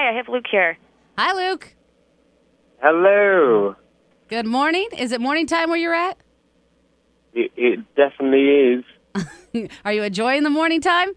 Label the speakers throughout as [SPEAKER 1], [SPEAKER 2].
[SPEAKER 1] Hi, I have Luke here.
[SPEAKER 2] Hi, Luke.
[SPEAKER 3] Hello.
[SPEAKER 2] Good morning. Is it morning time where you're at?
[SPEAKER 3] It definitely is.
[SPEAKER 2] Are you enjoying the morning time?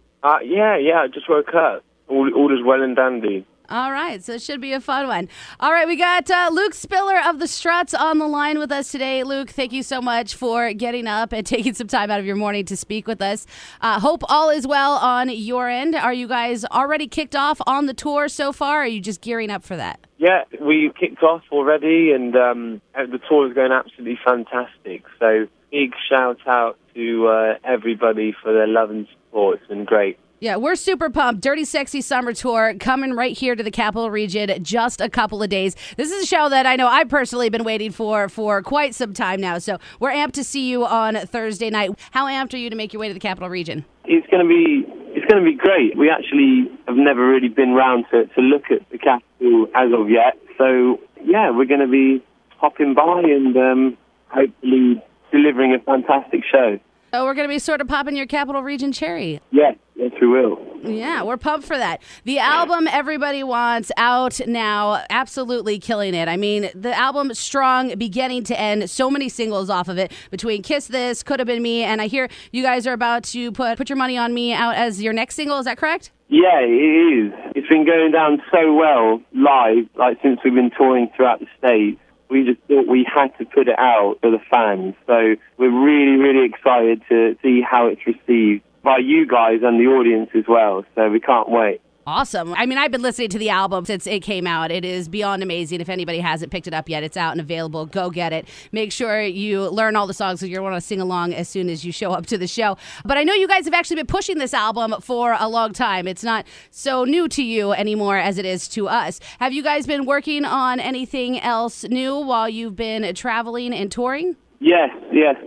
[SPEAKER 3] Yeah, I just woke up. All is well and dandy.
[SPEAKER 2] All right, so it should be a fun one. All right, we got Luke Spiller of the Struts on the line with us today. Luke, thank you so much for getting up and taking some time out of your morning to speak with us. Hope all is well on your end. Are you guys already kicked off on the tour so far, or are you just gearing up for that?
[SPEAKER 3] Yeah, we kicked off already, and the tour is going absolutely fantastic. So big shout out to everybody for their love and support. It's been great.
[SPEAKER 2] Yeah, we're super pumped. Dirty Sexy Summer Tour coming right here to the Capital Region just a couple of days. This is a show that I know I've personally been waiting for quite some time now. So we're amped to see you on Thursday night. How amped are you to make your way to the Capital Region?
[SPEAKER 3] It's going to be great. We actually have never really been round to look at the capital as of yet. So yeah, we're going to be hopping by and hopefully delivering a fantastic show.
[SPEAKER 2] So we're going to be sort of popping your Capital Region cherry.
[SPEAKER 3] Yes, we will.
[SPEAKER 2] Yeah, we're pumped for that. The album Everybody Wants out now, absolutely killing it. I mean, the album strong beginning to end, so many singles off of it between Kiss This, Could Have Been Me, and I hear you guys are about to put Your Money on Me out as your next single. Is that correct?
[SPEAKER 3] Yeah, it is. It's been going down so well live, like since we've been touring throughout the States. We just thought we had to put it out for the fans. So we're really, really excited to see how it's received by you guys and the audience as well. So we can't wait.
[SPEAKER 2] Awesome. I mean, I've been listening to the album since it came out. It is beyond amazing. If anybody hasn't picked it up yet, it's out and available. Go get it. Make sure you learn all the songs so you're going to sing along as soon as you show up to the show. But I know you guys have actually been pushing this album for a long time. It's not so new to you anymore as it is to us. Have you guys been working on anything else new while you've been traveling and touring?
[SPEAKER 3] Yes,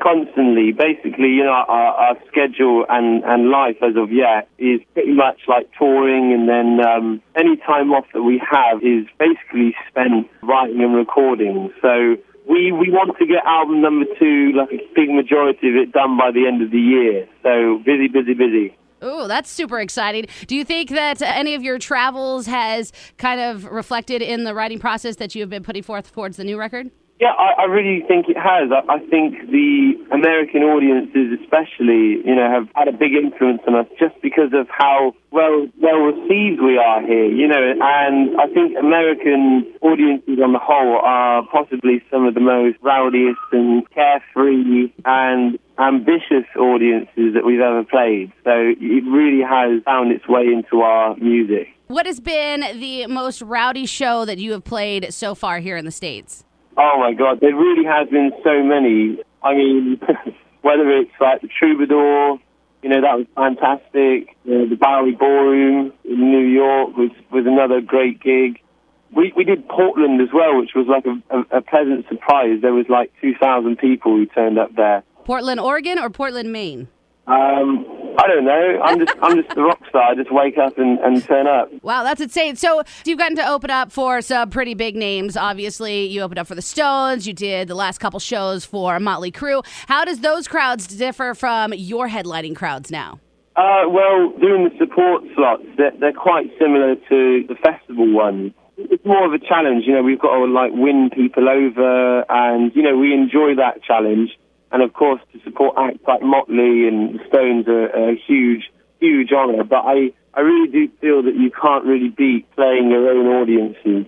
[SPEAKER 3] constantly. Basically, our schedule and life as of yet is pretty much like touring, and then any time off that we have is basically spent writing and recording. So we want to get album number 2, like a big majority of it, done by the end of the year. So busy.
[SPEAKER 2] Ooh, that's super exciting. Do you think that any of your travels has kind of reflected in the writing process that you have been putting forth towards the new record?
[SPEAKER 3] Yeah, I really think it has. I think the American audiences especially, have had a big influence on us just because of how well received we are here, and I think American audiences on the whole are possibly some of the most rowdiest and carefree and ambitious audiences that we've ever played. So it really has found its way into our music. What
[SPEAKER 2] has been the most rowdy show that you have played so far here in the States?
[SPEAKER 3] Oh, my God. There really has been so many. I mean, whether it's like the Troubadour, that was fantastic. The Bowery Ballroom in New York was another great gig. We did Portland as well, which was like a pleasant surprise. There was like 2,000 people who turned up there.
[SPEAKER 2] Portland, Oregon or Portland, Maine?
[SPEAKER 3] I don't know. I'm just the rock star. I just wake up and turn up.
[SPEAKER 2] Wow, that's insane. So you've gotten to open up for some pretty big names. Obviously, you opened up for the Stones. You did the last couple shows for Motley Crue. How does those crowds differ from your headlining crowds now?
[SPEAKER 3] Well, doing the support slots, they're quite similar to the festival ones. It's more of a challenge. We've got to win people over, and we enjoy that challenge. And, of course, to support acts like Motley and the Stones are a huge, huge honour. But I really do feel that you can't really beat playing your own audiences.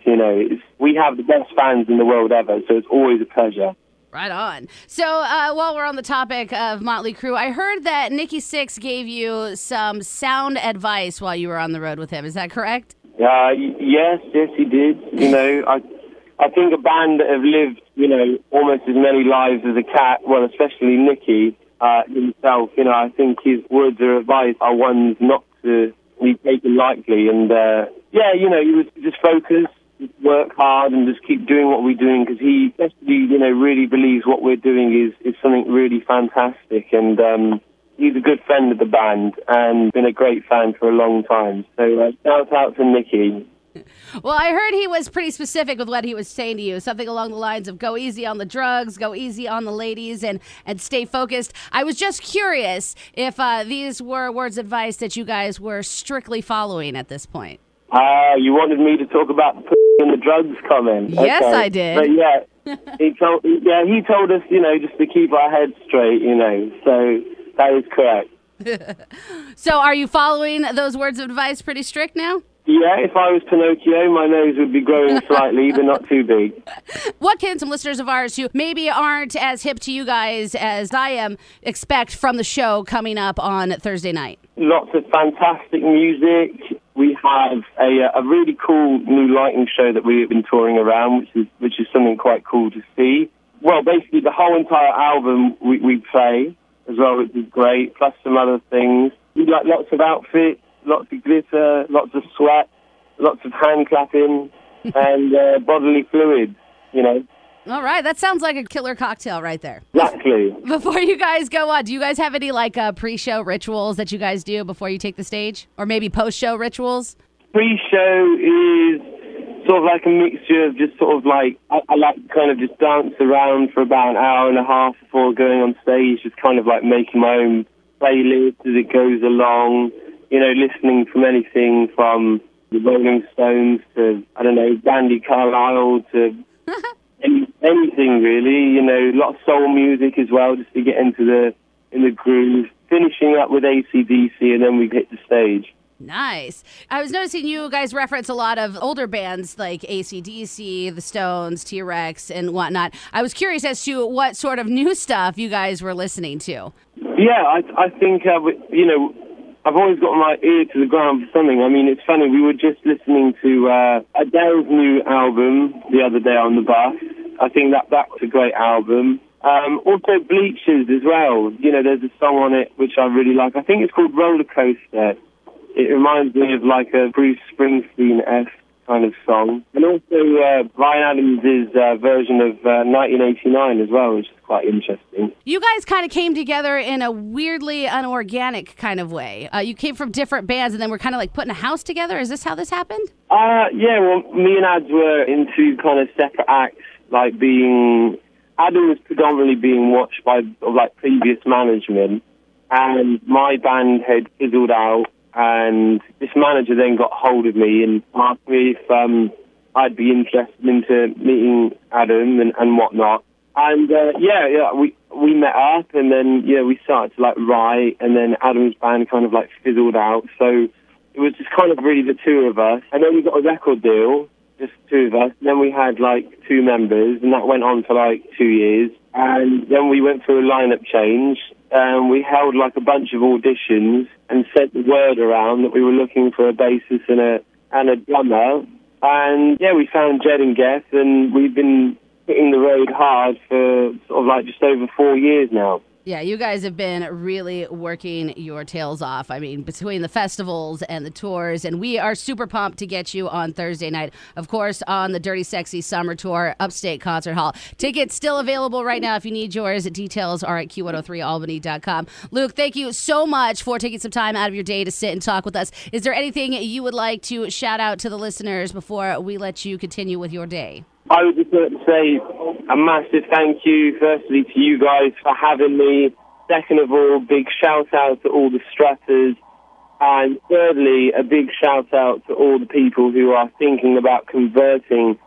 [SPEAKER 3] We have the best fans in the world ever, so it's always a pleasure.
[SPEAKER 2] Right on. So while we're on the topic of Motley Crue, I heard that Nikki Sixx gave you some sound advice while you were on the road with him. Is that correct?
[SPEAKER 3] Yes, he did. I think a band that have lived, almost as many lives as a cat, well, especially Nikki himself, I think his words of advice are ones not to be taken lightly. And, he was just focus, work hard, and just keep doing what we're doing, because he especially, really believes what we're doing is something really fantastic. And he's a good friend of the band and been a great fan for a long time. So shout out to Nikki.
[SPEAKER 2] Well, I heard he was pretty specific with what he was saying to you, something along the lines of go easy on the drugs, go easy on the ladies, and stay focused. I was just curious if these were words of advice that you guys were strictly following at this point.
[SPEAKER 3] You wanted me to talk about the and the drugs comment.
[SPEAKER 2] Yes,
[SPEAKER 3] okay.
[SPEAKER 2] I did.
[SPEAKER 3] But yeah, he told us, just to keep our heads straight, so that is correct.
[SPEAKER 2] So are you following those words of advice pretty strict now?
[SPEAKER 3] Yeah, if I was Pinocchio, my nose would be growing slightly, but not too big.
[SPEAKER 2] What can some listeners of ours who maybe aren't as hip to you guys as I am expect from the show coming up on Thursday night?
[SPEAKER 3] Lots of fantastic music. We have a really cool new lighting show that we have been touring around, which is something quite cool to see. Well, basically the whole entire album we play as well, which is great, plus some other things. We like lots of outfits, lots of glitter, lots of sweat, lots of hand clapping, and bodily fluids,
[SPEAKER 2] All right, that sounds like a killer cocktail right there.
[SPEAKER 3] Exactly.
[SPEAKER 2] Before you guys go on, do you guys have any pre-show rituals that you guys do before you take the stage? Or maybe post-show rituals?
[SPEAKER 3] Pre-show is sort of like a mixture of just sort of like, I like to kind of just dance around for about an hour and a half before going on stage, just kind of like making my own playlist as it goes along, listening from anything from the Rolling Stones to, I don't know, Brandy Carlisle to anything really, lots of soul music as well, just to get into the groove, finishing up with AC/DC, and then we hit the stage.
[SPEAKER 2] Nice. I was noticing you guys reference a lot of older bands like AC/DC, the Stones, T-Rex, and whatnot. I was curious as to what sort of new stuff you guys were listening to.
[SPEAKER 3] Yeah, I think, I've always got my ear to the ground for something. I mean, it's funny, we were just listening to Adele's new album the other day on the bus. I think that was a great album. Also Bleachers as well. There's a song on it which I really like. I think it's called Roller Coaster. It reminds me of like a Bruce Springsteen-esque kind of song. And also Bryan Adams' version of 1989 as well, which is quite interesting.
[SPEAKER 2] You guys kind of came together in a weirdly unorganic kind of way. You came from different bands and then we're kind of like putting a house together. Is this how this happened?
[SPEAKER 3] Yeah, well, me and Ads were in two kind of separate acts, like Adam was predominantly being watched by like previous management, and my band had fizzled out. And this manager then got hold of me and asked me if I'd be interested into meeting Adam and whatnot. And we met up, and then we started to like write, and then Adam's band kind of like fizzled out. So it was just kind of really the two of us. And then we got a record deal, just the two of us. And then we had like two members, and that went on for like 2 years. And then we went through a lineup change. We held like a bunch of auditions and sent the word around that we were looking for a bassist and a drummer. And we found Jed and Geth, and we've been hitting the road hard for sort of like just over 4 years now.
[SPEAKER 2] Yeah, you guys have been really working your tails off. I mean, between the festivals and the tours, and we are super pumped to get you on Thursday night, of course, on the Dirty Sexy Summer Tour, Upstate Concert Hall. Tickets still available right now if you need yours. Details are at q103albany.com. Luke, thank you so much for taking some time out of your day to sit and talk with us. Is there anything you would like to shout out to the listeners before we let you continue with your day?
[SPEAKER 3] I would just like to say a massive thank you, firstly, to you guys for having me. Second of all, big shout-out to all the Strutters. And thirdly, a big shout-out to all the people who are thinking about converting